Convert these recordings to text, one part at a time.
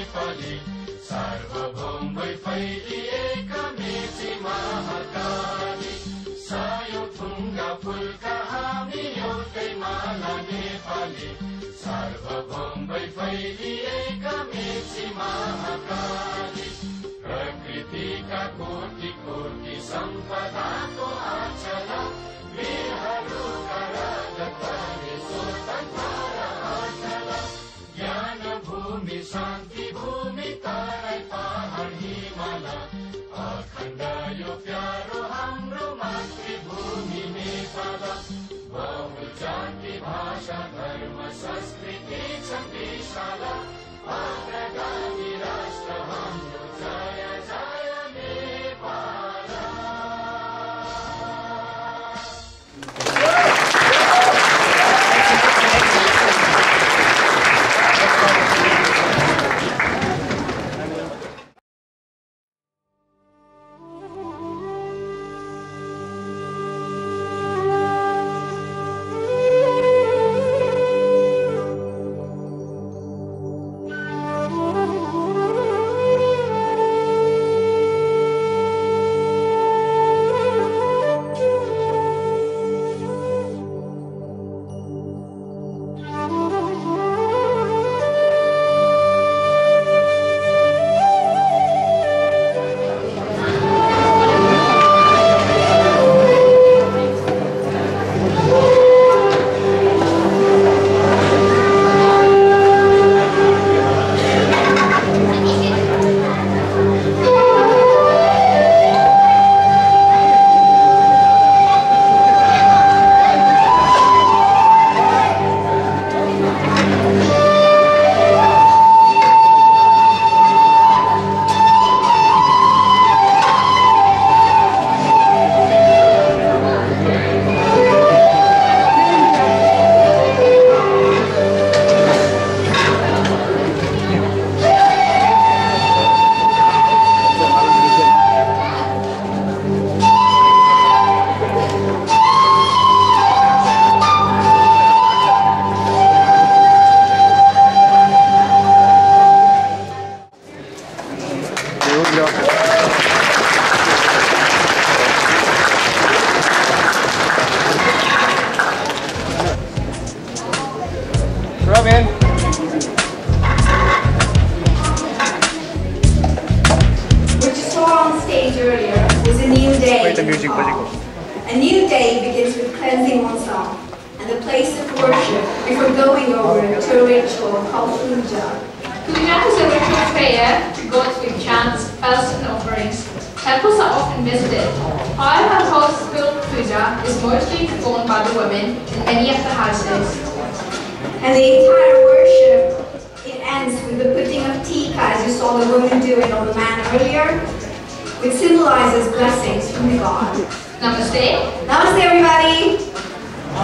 नेपाली सार्वभौम भई फैलिएका मेची महाकाली सायो थुङ्गा फुलका हामी एउटै माला नेपाली सार्वभौम भई फैलिएका मेची महाकाली प्रकृतिका कोटि कोटि सम्पदाको आचला वीरहरूका राजधानी स्वतन्त्र आचला ज्ञान भूमि शान्ति भूमि तराई पहाड हिमाल अखण्ड यो प्यारो हाम्रो मातृभूमि नेपाल बहु जाति भाषा धर्म संस्कृति छ विशाल अग्रगामी राष्ट्र हाम्रो जय जय Nepal. A new day begins with cleansing oneself and the place of worship before going over to a ritual called puja. Puja is a ritual prayer to gods with chants, spells and offerings. Temples are often visited. However, household puja is mostly performed by the women in many of the houses. And the entire worship, it ends with the putting of tika, as you saw the woman do it on the man earlier, which symbolizes blessings from the god. Namaste. Namaste, everybody.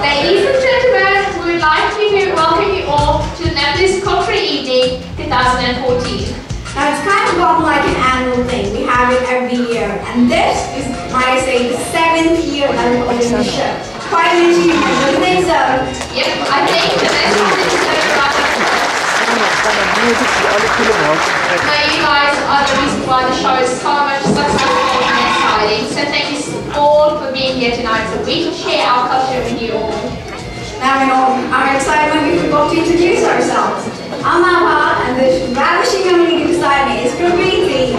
Ladies and gentlemen, we would like to welcome you all to the Nepalese Cultural Evening 2014. Now it's kind of gone like an annual thing. We have it every year. And this is, might I say, the 7th year that we're holding the show. Quite an achievement, don't you think so? Yep, I think the best one is you guys are the reason why the show is so much successful and exciting. So thank you all for being here tonight so we can share our culture with you all. Now in all our excitement, we forgot to introduce ourselves. I'm Abha, and this ravishing young lady beside me is Praviti.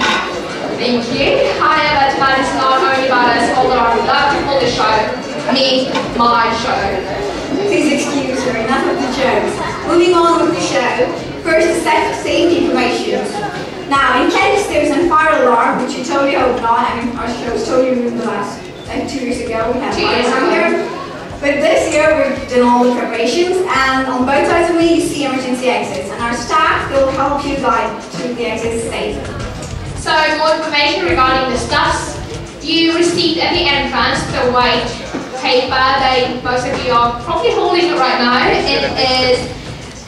Thank you. However, tonight is not only about us, although I would love to call the show me, my show. Please excuse her, enough of the jokes. Moving on with the show, first a set of safety information. Now, in case there's a fire alarm, which you totally hope not, I mean, our show was totally ruined the last, like 2 years ago, we had a fire alarm here. But this year we've done all the preparations, and on both sides of me you see emergency exits, and our staff will help you guide to the exits safely. So, more information regarding the stuffs you received at the entrance, the white paper that most of you are probably holding it right now. It is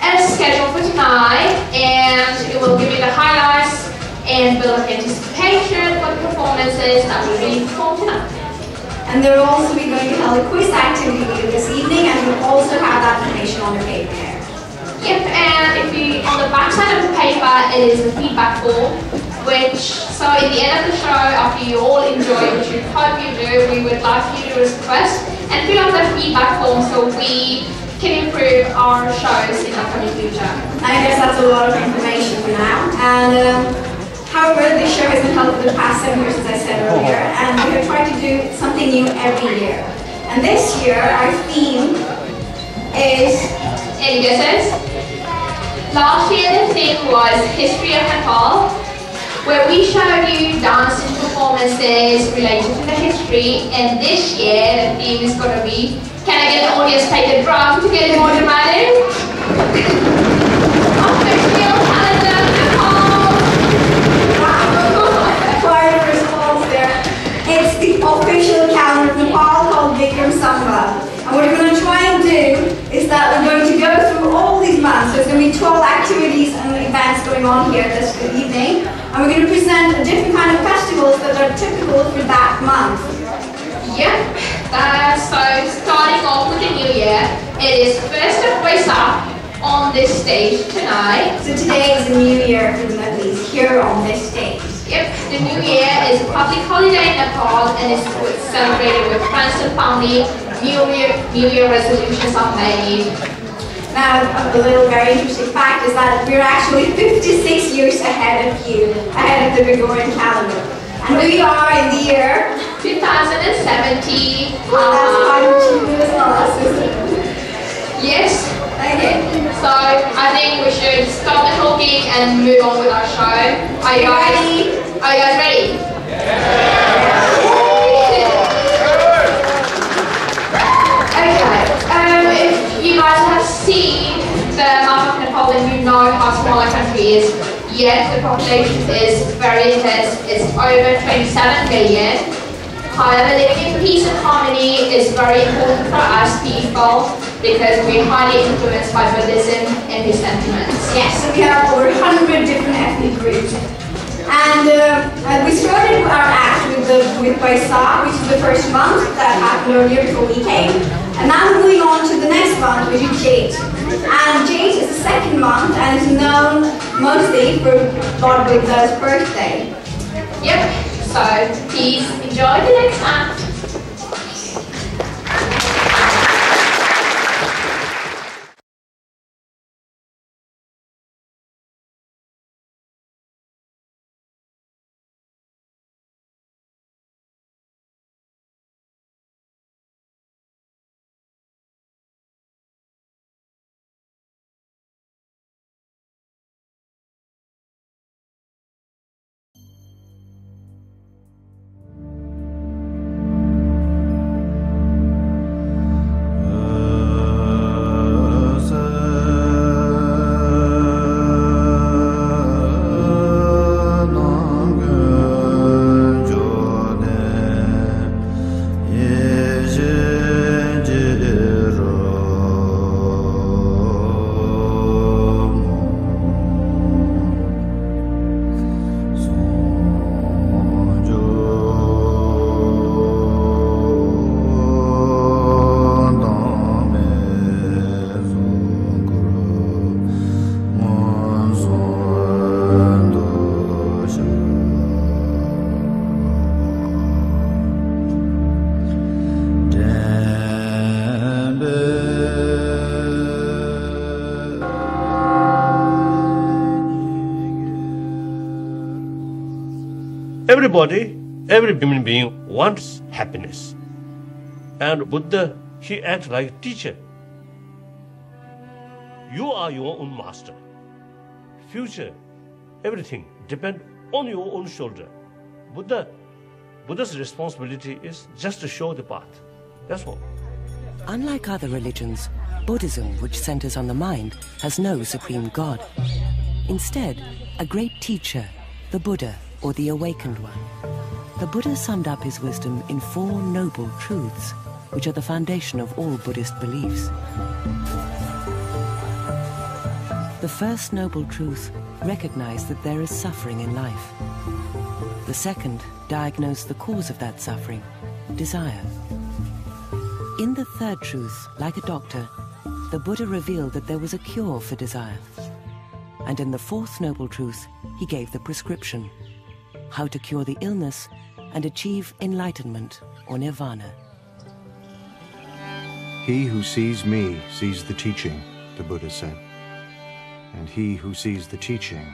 a schedule for tonight, and it will give you the highlights and build up anticipation for the performances that will be performed tonight. And there will also be going to be a quiz activity this evening, and we'll also have that information on the paper there. Yep, and if you, on the back side of the paper that it is a feedback form, so in the end of the show, after you all enjoy, which we hope you do, we would like you to request and fill out the feedback form so we can improve our shows in the coming future. I guess that's a lot of information for now. And however, this show has been held for the past 7 years, as I said earlier, and we have tried to do something new every year. And this year, our theme is... Any guesses? Last year the theme was History of Nepal, where we showed you dance and performances related to the history, and this year the theme is going to be, can I get the audience take a drum to get it more dramatic? Official calendar Nepal! Quite a response there. It's the official calendar of Nepal called Vikram Samba. And what we're going to try and do is that we're going to go through all these months. So there's going to be 12 activities and events going on here this evening. And we're going to present a different kind of festivals that are typical for that month. Yep. So starting off with the new year, it is 1st of Vaisakh on this stage tonight. So today is the new year for the Nepalese here on this stage. Yep, the new year is a public holiday in Nepal and is celebrated with friends and family. New Year resolutions are made. Now, a little very interesting fact is that we're actually 56 years ahead of you, ahead of the Gregorian calendar. And we are in the year 2070. That's quite achievement analysis. Yes. Okay. So I think we should stop the talking and move on with our show. Are you guys ready? Are you guys ready? Yeah. Okay. If you guys have seen the map of Nepal, then you know how small our country is. Yet the population is very intense. It's over 27 million. However, living in peace and harmony is very important for us people because we're highly influenced by Buddhism and his sentiments. Yes, so we have over 100 different ethnic groups. And we started our act with Vaisakh, which is the first month that happened earlier before we came. And now we're moving on to the next month, which is Jade. And Jade is the second month and is known mostly for Lord Buddha's birthday. Yep, so please enjoy the next act. Every human being wants happiness. And Buddha, he acts like a teacher. You are your own master. Future, everything depends on your own shoulder. Buddha's responsibility is just to show the path. That's all. Unlike other religions, Buddhism, which centers on the mind, has no supreme God. Instead, a great teacher, the Buddha, or the awakened one. The Buddha summed up his wisdom in 4 noble truths, which are the foundation of all Buddhist beliefs. The first noble truth recognized that there is suffering in life. The second diagnosed the cause of that suffering, desire. In the third truth, like a doctor, the Buddha revealed that there was a cure for desire. and in the fourth noble truth, he gave the prescription: how to cure the illness and achieve enlightenment or nirvana. He who sees me sees the teaching, the Buddha said. And he who sees the teaching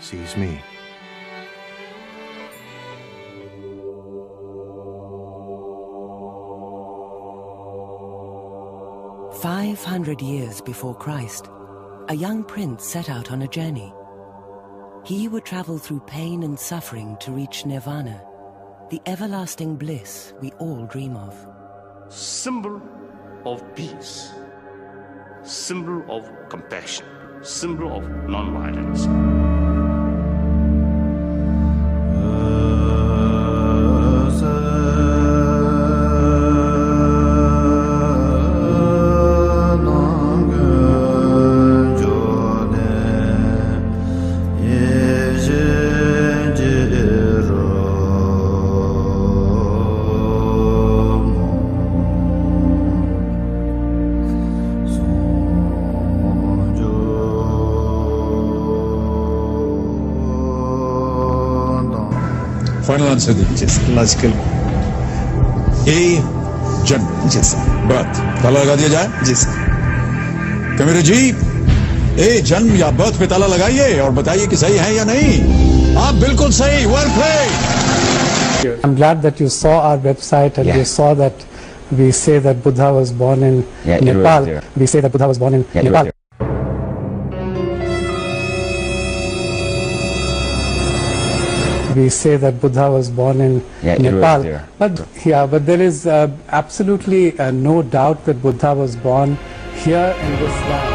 sees me. "500 years before Christ, a young prince set out on a journey. He would travel through pain and suffering to reach nirvana, the everlasting bliss we all dream of. Symbol of peace, symbol of compassion, symbol of non-violence. Final answer is logical. A, जन्म जैसा, birth. ताला लगा दिया जाए? जी sir. कैमरे जी, ए जन्म या birth पे ताला लगाइए और बताइए कि सही है या नहीं. आप बिल्कुल सही. Well played. I'm glad that you saw our website and you saw that we say that Buddha was born in Nepal. We say that Buddha was born in Nepal. We say that Buddha was born in Nepal, but there is absolutely no doubt that Buddha was born here in this land.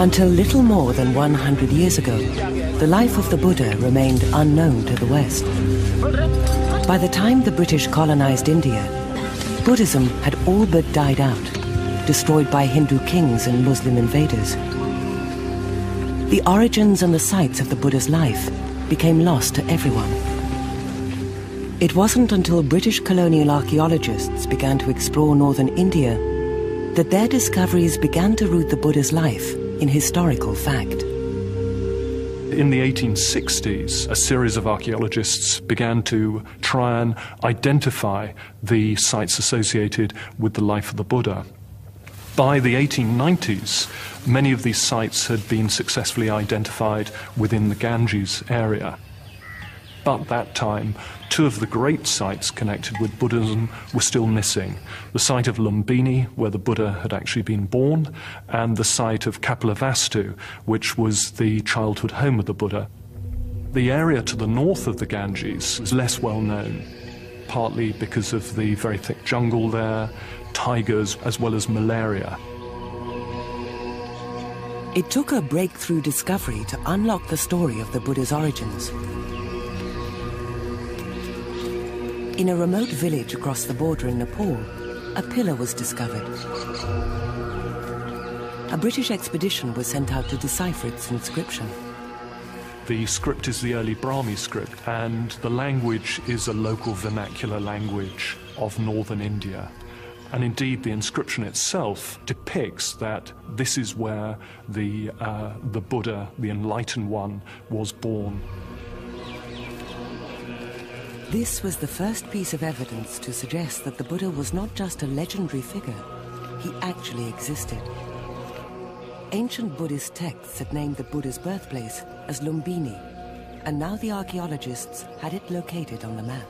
Until little more than 100 years ago, the life of the Buddha remained unknown to the West. By the time the British colonized India, Buddhism had all but died out, destroyed by Hindu kings and Muslim invaders. The origins and the sites of the Buddha's life became lost to everyone. It wasn't until British colonial archaeologists began to explore northern India that their discoveries began to root the Buddha's life in historical fact. In the 1860s, a series of archaeologists began to try and identify the sites associated with the life of the Buddha. By the 1890s, many of these sites had been successfully identified within the Ganges area. But at that time, two of the great sites connected with Buddhism were still missing. The site of Lumbini, where the Buddha had actually been born, and the site of Kapilavastu, which was the childhood home of the Buddha. The area to the north of the Ganges was less well known, partly because of the very thick jungle there, tigers, as well as malaria. It took a breakthrough discovery to unlock the story of the Buddha's origins. In a remote village across the border in Nepal, a pillar was discovered. A British expedition was sent out to decipher its inscription. The script is the early Brahmi script, and the language is a local vernacular language of northern India. And indeed, the inscription itself depicts that this is where the Buddha, the Enlightened One, was born. This was the first piece of evidence to suggest that the Buddha was not just a legendary figure, he actually existed. Ancient Buddhist texts had named the Buddha's birthplace as Lumbini, and now the archaeologists had it located on the map.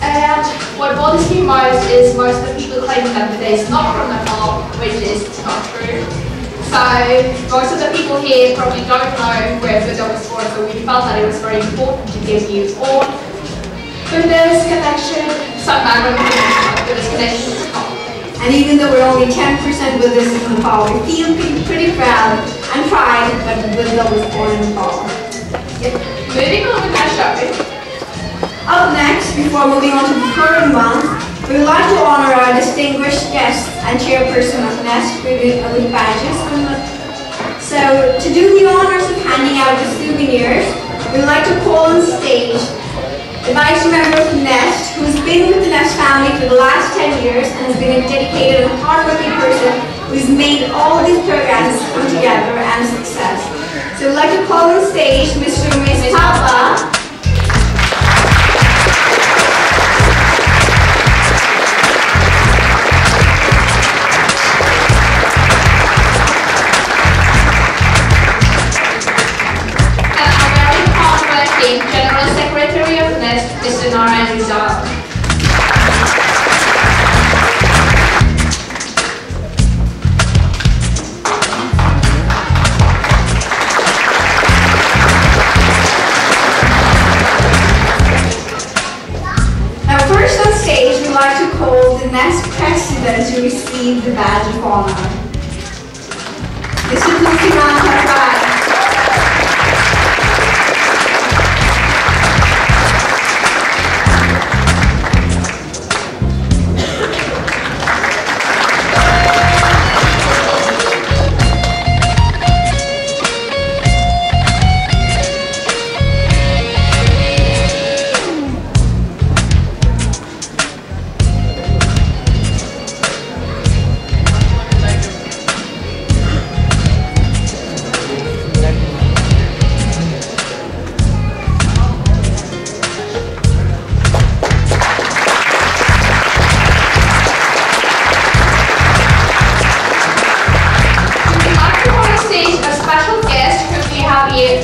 And what bothers me most is most of the people claiming that Buddha is not from Nepal, which is not true. So most of the people here probably don't know where Buddha was born, so we felt that it was very important to give you all Buddha's connection, some background information about Buddha's connection to Nepal. And even though we're only 10% Buddhists in Nepal, we feel pretty proud and pride that Buddha was born in Nepal. Yep. Moving on with our show. Up next, before moving on to the current month, we would like to honour our distinguished guest and chairperson of NEST with badges. So, to do the honours of handing out the souvenirs, we would like to call on stage the vice member of NEST, who has been with the NEST family for the last 10 years and has been a dedicated and hardworking person who has made all these programs come together and success. So, we'd like to call on stage Mr. and Ms. Papa. General Secretary of NEST, Mr. Narayan Rizal. Now first on stage, we'd like to call the NEST President to receive the badge of honor. This is Lukiman Tarfai.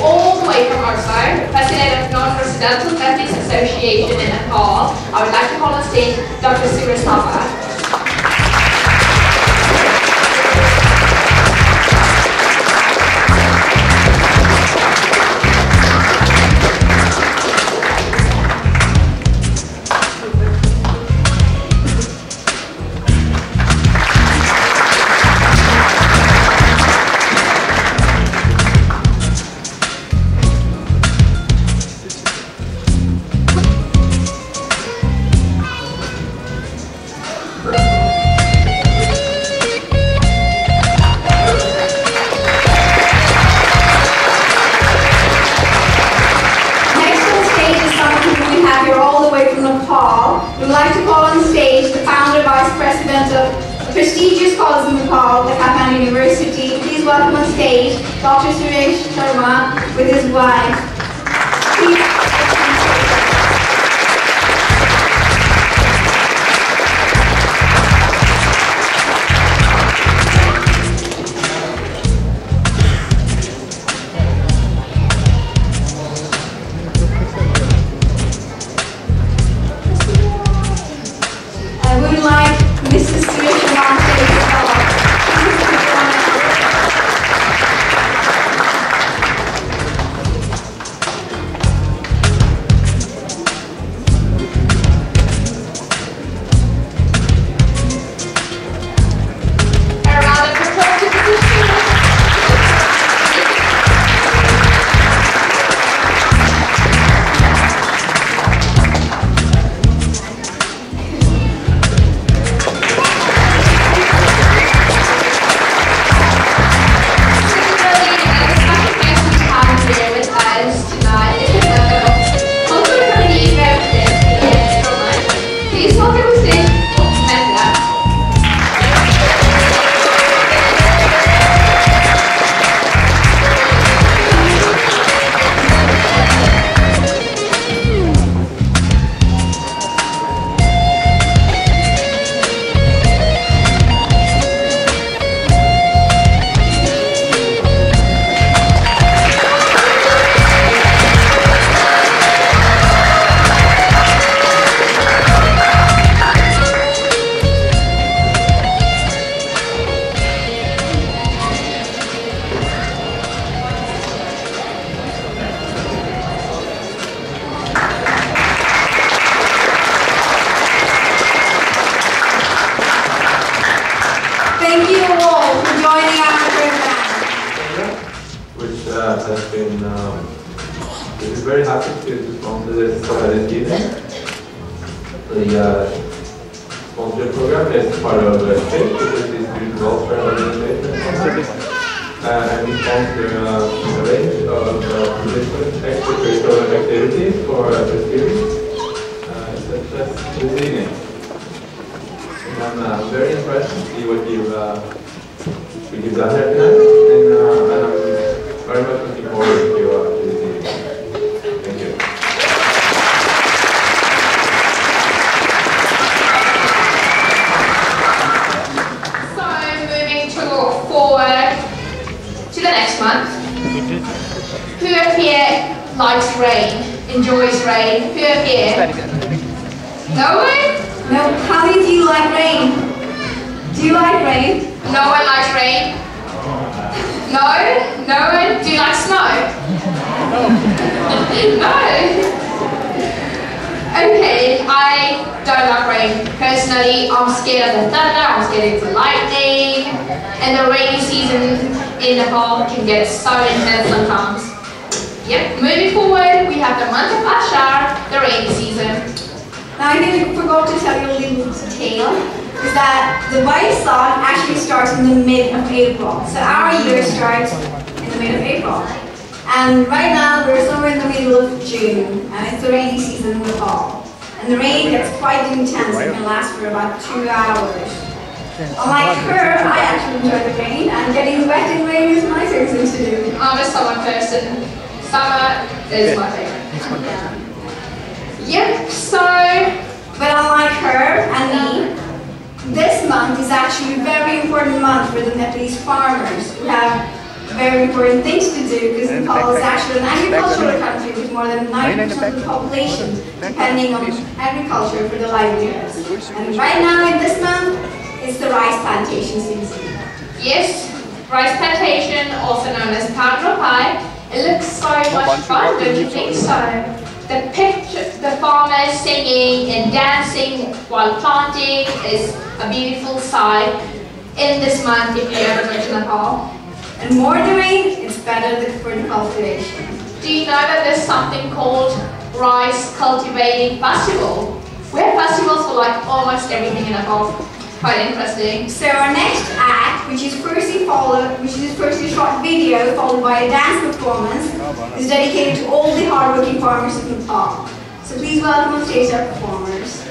All the way from Oslo, President of Non-Residential Ethics Association in Nepal. I would like to call on stage Dr. Suraj Thapa. We'd like to call on stage the founder vice president of the prestigious college in Nepal, the Kapan University. Please welcome on stage Dr. Suresh Sharma with his wife. welcome to stage. Oh, meant that. Thank you all for joining our program. Which has been, is very happy to sponsor this evening. The sponsorship program is part of SIP, which is the Student Welfare Organization. And we sponsor a range of different extracurricular activities for the students, such as this evening. I'm very impressed to see what you've done here tonight, and I'm very much looking forward to this evening. Thank you. So, moving forward to the next month. Who up here likes rain, enjoys rain? Who up here? No one? No, how many do you like rain? Do you like rain? No one likes rain? No? No one? Do you like snow? No? Okay, I don't like rain. Personally, I'm scared of the thunder, I'm scared of the lightning, and the rainy season in Nepal can get so intense sometimes. Yep, moving forward, we have the month of Ashar, the rainy season. Now I think we forgot to tell you a little detail, is that the white song actually starts in the mid of April. So our year starts in the mid of April. And right now we're somewhere in the middle of June, and it's the rainy season in Nepal. And the rain gets quite intense and can last for about 2 hours. Unlike her, I actually enjoy the rain, and getting wet in rain is my favorite thing to do. I'm a summer person. Summer is my favorite. Yep, so, but unlike her and me, this month is actually a very important month for the Nepalese farmers who have very important things to do, because Nepal is actually an agricultural country with more than 90% of the population depending on agriculture for their livelihoods. And right now in this month, it's the rice plantation season. Yes, rice plantation, also known as Padra Pie. It looks so much fun, don't you think so? The picture, the farmers singing and dancing while planting is a beautiful sight in this month if you ever go to Nepal. And more the rain, it's better for the cultivation. Do you know that there's something called Rice Cultivating Festival? We have festivals for like almost everything in Nepal. Quite interesting. So our next act, which is firstly a short video followed by a dance performance, is dedicated to all the hardworking farmers of Nepal. So please welcome on stage our performers.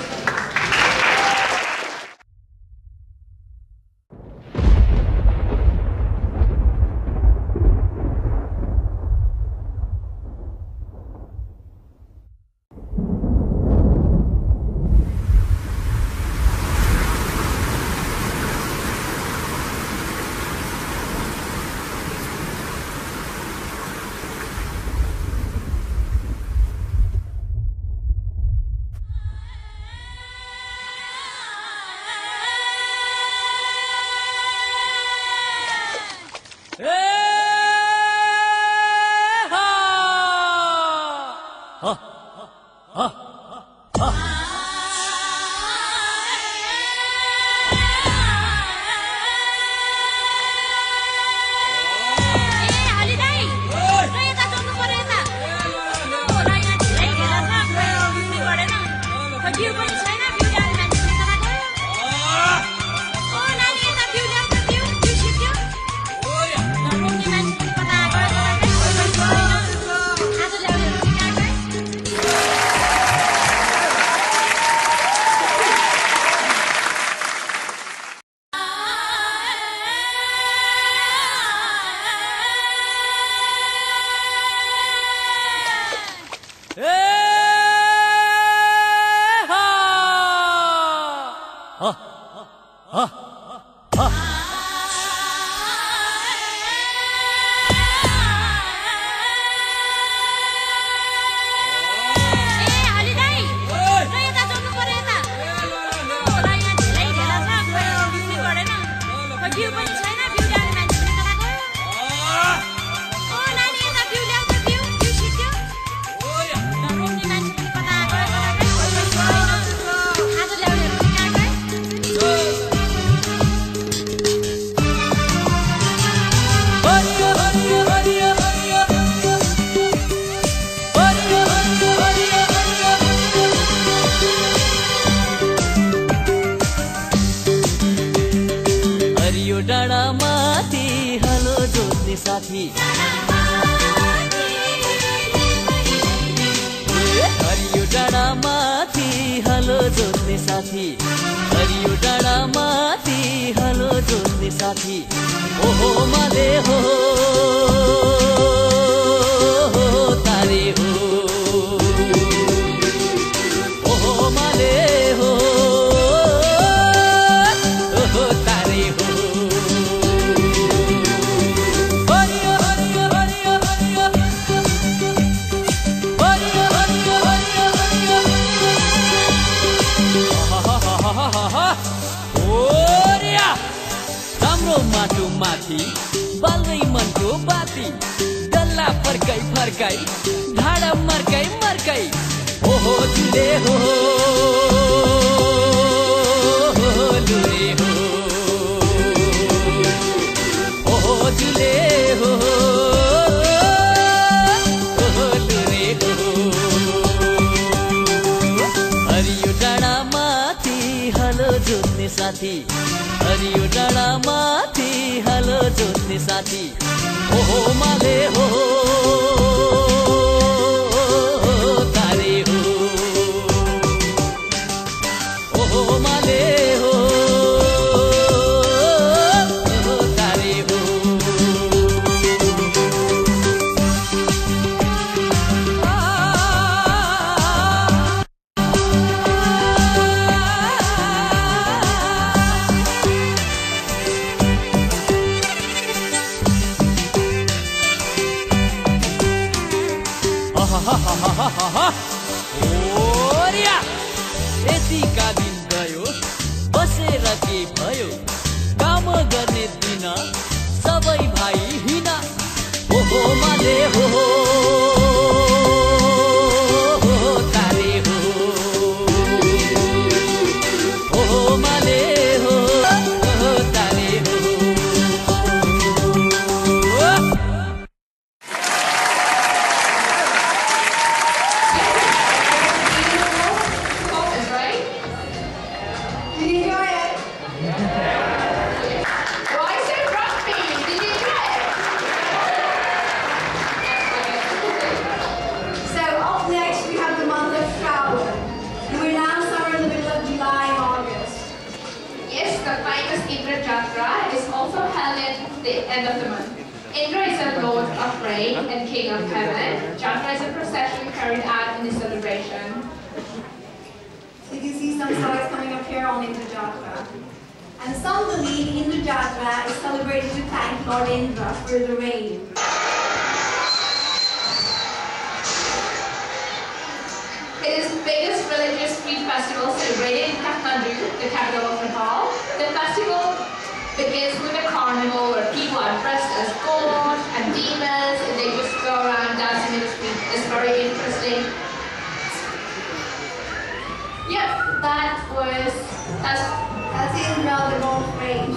It is the biggest religious street festival celebrated in Kathmandu, the capital of Nepal. The festival begins with a carnival where people are dressed as gods and demons and they just go around dancing in the street. It's very interesting. Yep, that's in the gold frame.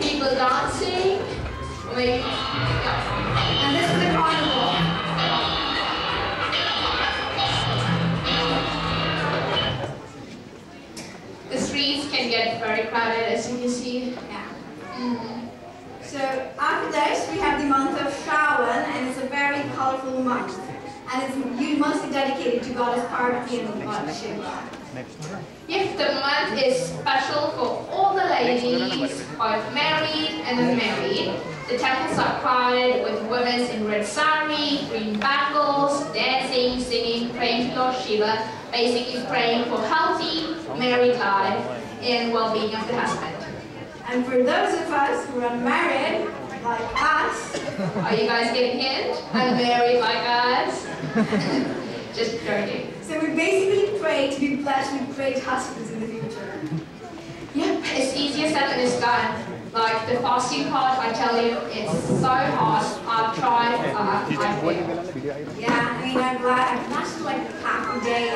People dancing. Wait. Yeah. And this is the carnival. The streets can get very crowded, as you can see. Yeah. So after this, we have the month of Shravan, and it's a very colorful month. And it's mostly dedicated to goddess Parvati and god Shiva. Yes, the month is special for all the ladies, both married and unmarried. The temples are crowded with women in red sari, green bangles, dancing, singing, praying to Lord Shiva, basically praying for healthy married life and well-being of the husband. And for those of us who are unmarried, like us, are you guys getting hint? Unmarried like us? Just joking. So we basically pray to be blessed with great husbands in the future. Yep, it's easier said than it's done. Like the fasting part, I tell you, it's so hard. I've tried, I failed. Yeah, I mean, I'm glad I've lasted like half a day.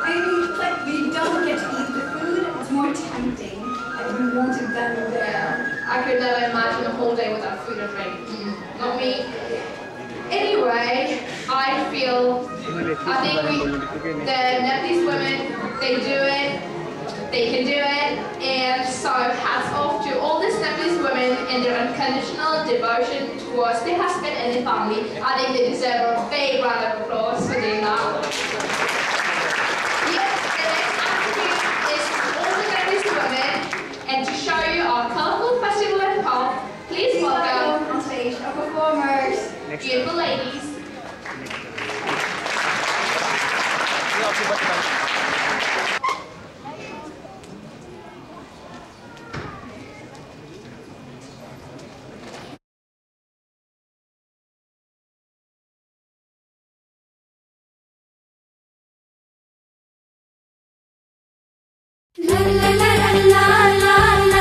Maybe like we don't get to eat the food, it's more tempting. Like we want it then and there. I could never imagine a whole day without food or drink. Not me. Anyway, I think the Nepalese women, they do it, they can do it, and so hats off to all these Nepalese women and their unconditional devotion towards their husband and their family. I think they deserve a big round of applause for doing that. Yes, the next attribute is to all the Nepalese women, and to show you our colorful festival at Nepal, please welcome on stage our performers. Beautiful ladies. La la la la la la.